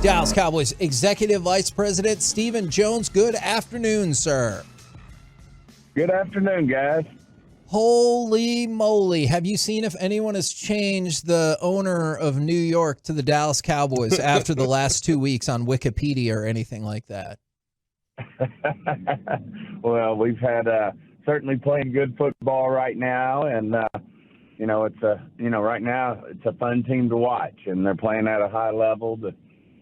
Dallas Cowboys Executive Vice President Stephen Jones. Good afternoon, sir. Good afternoon, guys. Holy moly. Have you seen if anyone has changed the owner of New York to the Dallas Cowboys after the last 2 weeks on Wikipedia or anything like that? Well, we've had certainly playing good football right now, and right now it's a fun team to watch, and they're playing at a high level.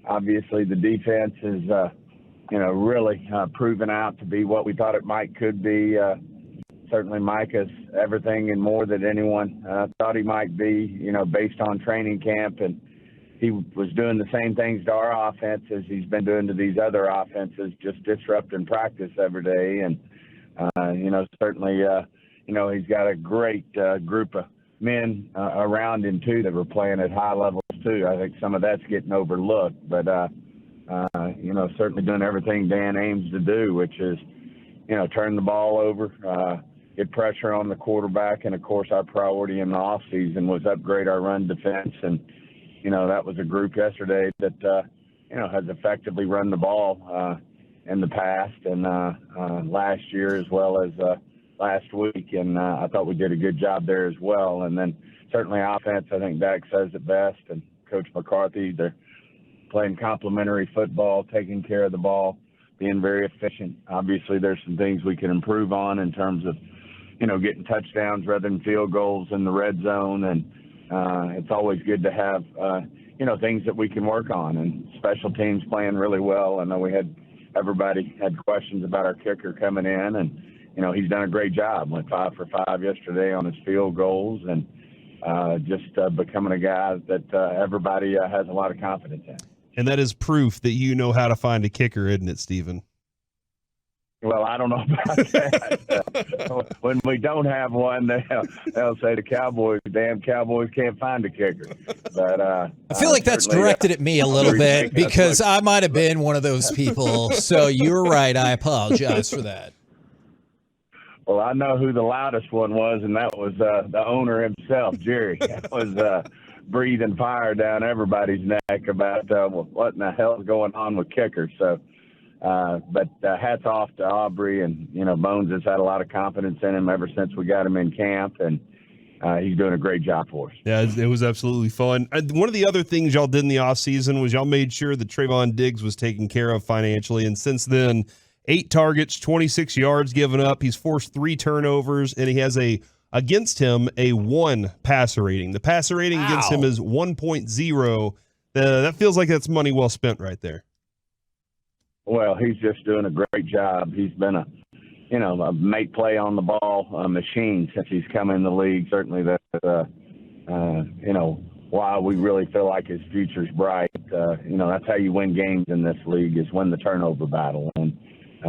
Obviously, the defense is really proven out to be what we thought it could be. Certainly, Mike is everything and more than anyone thought he might be, based on training camp. And he was doing the same things to our offense as he's been doing to these other offenses, just disrupting practice every day. And, certainly, he's got a great group of men around him, too, that were playing at high levels, too. I think some of that's getting overlooked. But, certainly doing everything Dan aims to do, which is, turn the ball over, get pressure on the quarterback. And, of course, our priority in the offseason was upgrade our run defense. And, that was a group yesterday that, has effectively run the ball in the past and last year as well as last week. And I thought we did a good job there as well. And then certainly offense, I think Dak says it best. And Coach McCarthy, they're playing complementary football, taking care of the ball, being very efficient. Obviously, there's some things we can improve on in terms of, getting touchdowns rather than field goals in the red zone. And it's always good to have, things that we can work on. And special teams playing really well. I know everybody had questions about our kicker coming in. And, he's done a great job. Went 5 for 5 yesterday on his field goals. And just becoming a guy that everybody has a lot of confidence in. And that is proof that you know how to find a kicker, isn't it, Stephen? Well, I don't know about that. When we don't have one, they'll say the damn Cowboys can't find a kicker. But I feel like that's directed at me a little bit because I might have been one of those people. So you're right. I apologize for that. Well, I know who the loudest one was, and that was the owner himself, Jerry. That was breathing fire down everybody's neck about what in the hell is going on with kickers. So, but hats off to Aubrey, and Bones has had a lot of confidence in him ever since we got him in camp, and he's doing a great job for us. Yeah, it was absolutely fun. One of the other things y'all did in the offseason was y'all made sure that Trayvon Diggs was taken care of financially, and since then, 8 targets, 26 yards given up. He's forced 3 turnovers, and he has against him a 1 passer rating. The passer rating against him is 1.0. That feels like that's money well spent right there. Well, he's just doing a great job. He's been a make play on the ball machine since he's come in the league. Certainly that's, why we really feel like his future's bright. That's how you win games in this league is win the turnover battle. And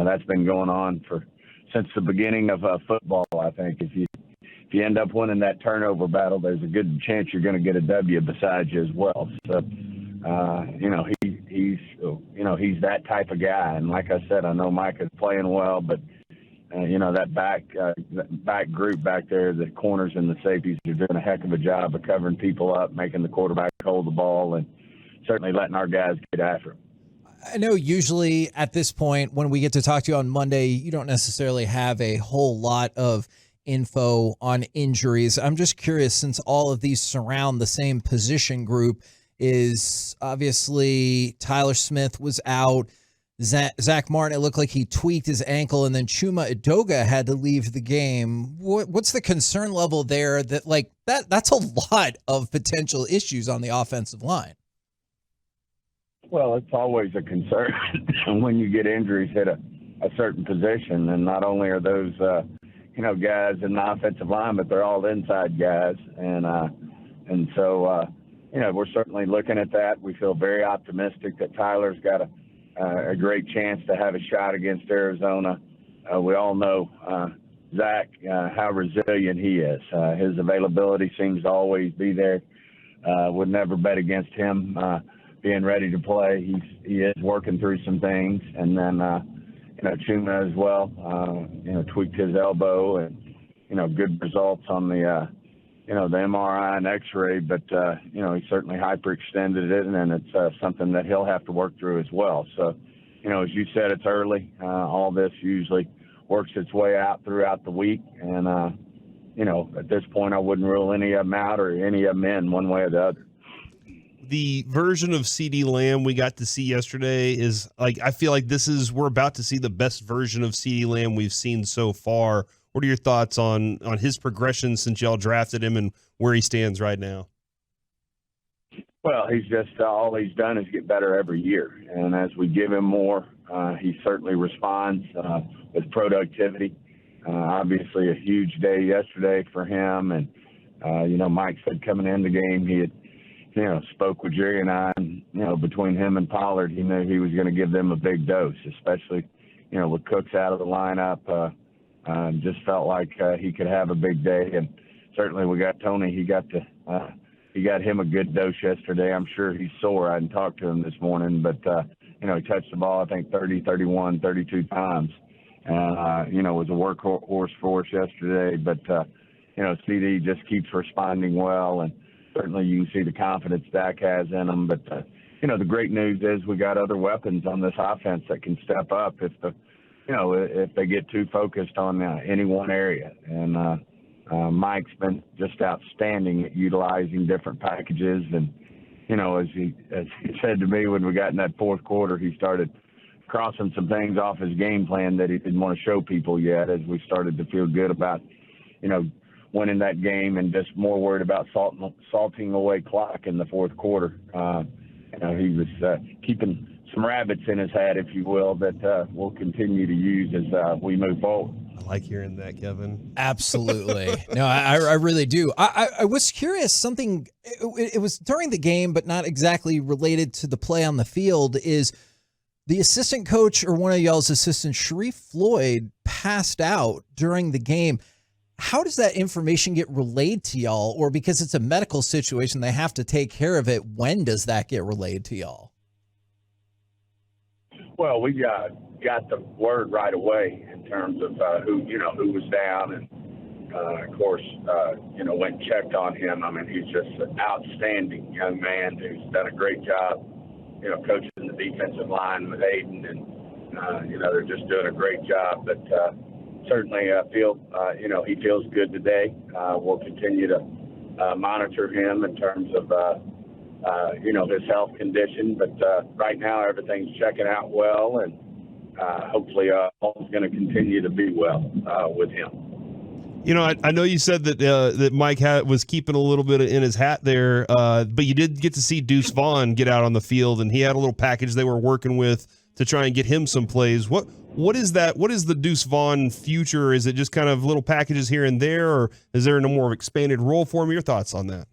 that's been going on since the beginning of football, I think. If you end up winning that turnover battle, there's a good chance you're going to get a W beside you as well. So, he's that type of guy. And like I said, I know Mike is playing well, but, that back group back there, the corners and the safeties are doing a heck of a job of covering people up, making the quarterback hold the ball, and certainly letting our guys get after him. I know usually at this point when we get to talk to you on Monday, you don't necessarily have a whole lot of info on injuries. I'm just curious, since all of these surround the same position group, is obviously Tyler Smith was out. Zach Martin, it looked like he tweaked his ankle, and then Chuma Edoga had to leave the game. What's the concern level there? That's a lot of potential issues on the offensive line. Well, it's always a concern when you get injuries at a certain position, and not only are those guys in the offensive line, but they're all inside guys, and so we're certainly looking at that. We feel very optimistic that Tyler's got a great chance to have a shot against Arizona. We all know Zach, how resilient he is. His availability seems to always be there. Would never bet against him being ready to play. He is working through some things, and then Chuma as well. Tweaked his elbow, and good results on the the MRI and X-ray, but he certainly hyperextended it, and it's something that he'll have to work through as well. So, as you said, it's early. All this usually works its way out throughout the week, and at this point, I wouldn't rule any of them out or any of them in one way or the other. The version of CeeDee Lamb we got to see yesterday is I feel like we're about to see the best version of CeeDee Lamb we've seen so far. What are your thoughts on his progression since y'all drafted him and where he stands right now? Well, he's just all he's done is get better every year, and as we give him more, he certainly responds with productivity. Obviously, a huge day yesterday for him, and Mike said coming in the game he had spoke with Jerry and I, and between him and Pollard, he knew he was going to give them a big dose, especially with Cooks out of the lineup. Just felt like he could have a big day, and certainly we got Tony. He got him a good dose yesterday. I'm sure he's sore. I hadn't talked to him this morning, but he touched the ball I think 30, 31, 32 times. Was a workhorse for us yesterday. But CeeDee just keeps responding well, and certainly you can see the confidence Dak has in him. But the great news is we got other weapons on this offense that can step up if they get too focused on any one area. And Mike's been just outstanding at utilizing different packages. And, as he said to me when we got in that fourth quarter, he started crossing some things off his game plan that he didn't want to show people yet, as we started to feel good about, winning that game, and just more worried about salting away clock in the fourth quarter. He was keeping some rabbits in his hat, if you will, that we'll continue to use as we move forward. I like hearing that, Kevin. Absolutely. No, I really do. I was curious, something, it was during the game, but not exactly related to the play on the field, is the assistant coach or one of y'all's assistants, Sharif Floyd, passed out during the game. How does that information get relayed to y'all? Or because it's a medical situation, they have to take care of it, when does that get relayed to y'all? Well, we got the word right away in terms of who was down, and of course, went and checked on him. I mean, he's just an outstanding young man who's done a great job, coaching the defensive line with Aiden, and they're just doing a great job. But certainly, he feels good today. We'll continue to monitor him in terms of his health condition, but right now everything's checking out well, and hopefully all's going to continue to be well with him. I know you said that Mike was keeping a little bit in his hat there, but you did get to see Deuce Vaughn get out on the field, and he had a little package they were working with to try and get him some plays. What is that? What is the Deuce Vaughn future? Is it just kind of little packages here and there, or is there a more expanded role for him? Your thoughts on that?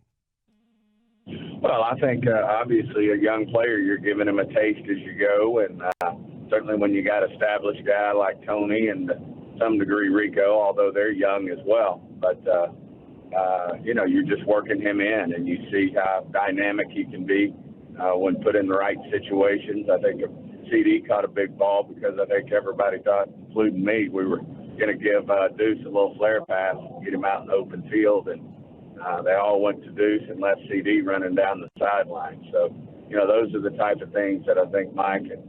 Well, I think obviously a young player, you're giving him a taste as you go, and certainly when you got an established guy like Tony and to some degree Rico, although they're young as well. But, you're just working him in, and you see how dynamic he can be when put in the right situations. I think CeeDee caught a big ball because I think everybody thought, including me, we were going to give Deuce a little flare pass, get him out in the open field, and they all went to Deuce and left CeeDee running down the sideline. So, those are the type of things that I think Mike and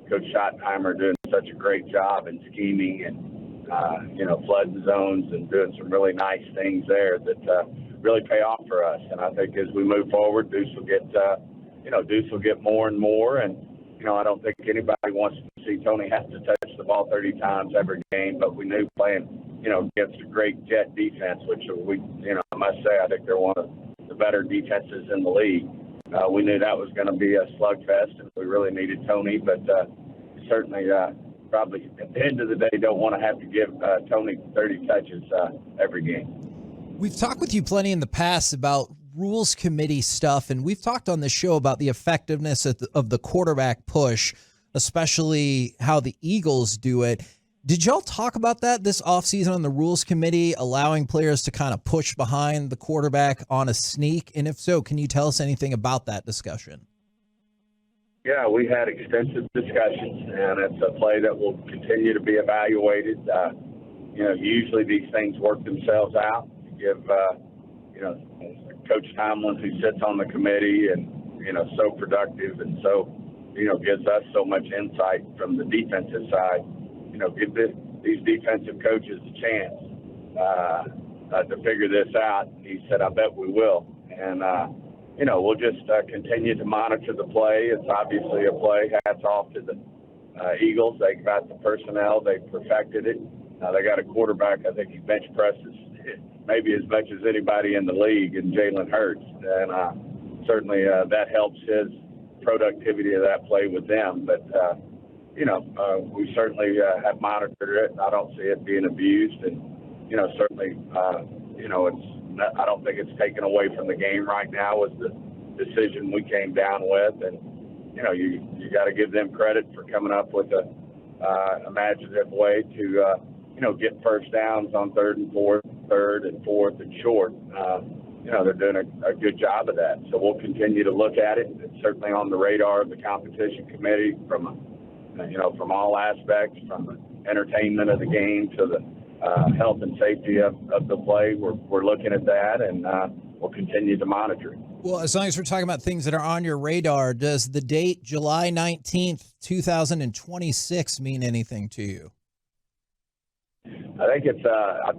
Coach Schottenheimer are doing such a great job in scheming and, flooding zones and doing some really nice things there that really pay off for us. And I think as we move forward, Deuce will get more and more. And, I don't think anybody wants to see Tony have to touch the ball 30 times every game, but we knew playing, against a great Jet defense, which I must say, I think they're one of the better defenses in the league. We knew that was going to be a slugfest, and we really needed Tony, but certainly probably at the end of the day don't want to have to give Tony 30 touches every game. We've talked with you plenty in the past about rules committee stuff, and we've talked on the show about the effectiveness of the quarterback push, especially how the Eagles do it. Did y'all talk about that this offseason on the rules committee, allowing players to kind of push behind the quarterback on a sneak? And if so, can you tell us anything about that discussion? Yeah, we had extensive discussions, and it's a play that will continue to be evaluated. Usually these things work themselves out. You give, Coach Tomlin, who sits on the committee and, so productive and so, gives us so much insight from the defensive side, give these defensive coaches a chance to figure this out. He said, I bet we will. And, we'll just continue to monitor the play. It's obviously a play. Hats off to the Eagles. They got the personnel. They perfected it. They got a quarterback, I think he bench presses maybe as much as anybody in the league, in Jalen Hurts. And certainly that helps his productivity of that play with them. But, we certainly have monitored it. I don't see it being abused. And, certainly, I don't think it's taken away from the game right now with the decision we came down with. And, you got to give them credit for coming up with a imaginative way to, get first downs on third and fourth and short. They're doing a good job of that. So we'll continue to look at it. It's certainly on the radar of the competition committee from all aspects, from the entertainment of the game to the health and safety of the play. We're looking at that, and we'll continue to monitor it. Well, as long as we're talking about things that are on your radar, does the date July 19th, 2026 mean anything to you? I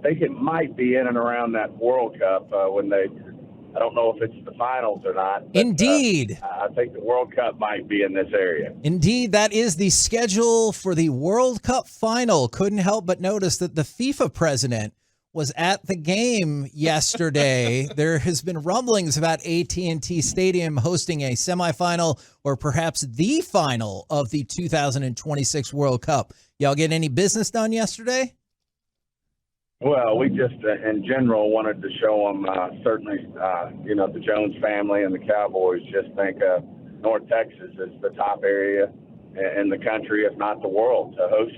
think it might be in and around that World Cup I don't know if it's the finals or not. But, Indeed. I think the World Cup might be in this area. Indeed, that is the schedule for the World Cup final. Couldn't help but notice that the FIFA president was at the game yesterday. There has been rumblings about AT&T Stadium hosting a semifinal or perhaps the final of the 2026 World Cup. Y'all get any business done yesterday? Well, we just, in general, wanted to show them, certainly, the Jones family and the Cowboys just think North Texas is the top area in the country, if not the world, to host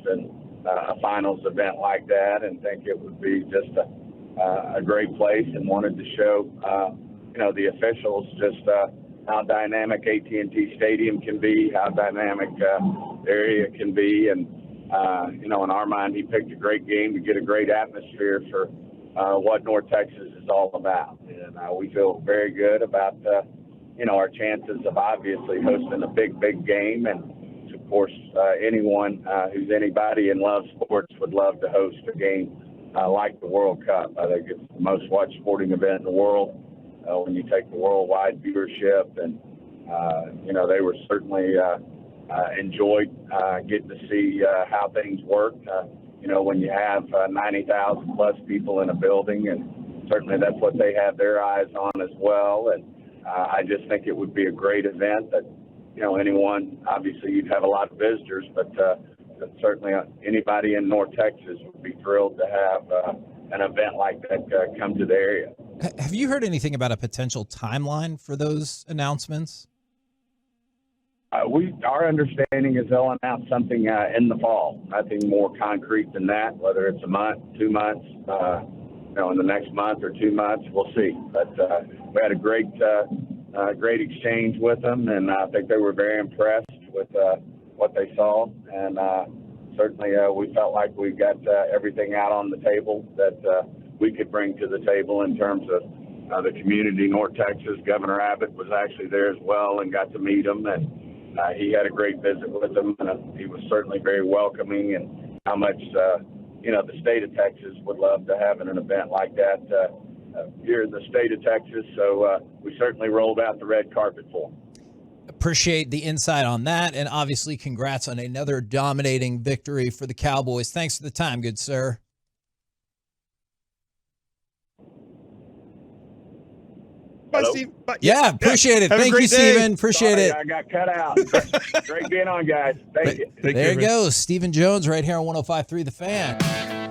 a finals event like that, and think it would be just a great place, and wanted to show, the officials just how dynamic AT&T Stadium can be, how dynamic the area can be, and in our mind, he picked a great game to get a great atmosphere for what North Texas is all about. And we feel very good about, our chances of obviously hosting a big, big game. And, of course, anyone who's anybody and loves sports would love to host a game like the World Cup. I think it's the most watched sporting event in the world when you take the worldwide viewership. And, they were certainly enjoyed getting to see how things work, when you have 90,000 plus people in a building, and certainly that's what they have their eyes on as well. And I just think it would be a great event that, anyone, obviously you'd have a lot of visitors, but certainly anybody in North Texas would be thrilled to have an event like that come to the area. Have you heard anything about a potential timeline for those announcements? Our understanding is they'll announce something in the fall. Nothing more concrete than that. Whether it's a month, 2 months, in the next month or 2 months, we'll see. But we had a great exchange with them, and I think they were very impressed with what they saw. And certainly, we felt like we got everything out on the table that we could bring to the table in terms of the community. North Texas, Governor Abbott was actually there as well and got to meet them, and he had a great visit with them, and he was certainly very welcoming, and how much, the state of Texas would love to have an event like that here in the state of Texas. So we certainly rolled out the red carpet for them. Appreciate the insight on that, and obviously congrats on another dominating victory for the Cowboys. Thanks for the time, good sir. Bye, Steve. Bye. Yeah, appreciate it. Have Thank you, Steven. Appreciate it. I got cut out. Great being on, guys. Thank you. There you go. Stephen Jones right here on 105.3 The Fan.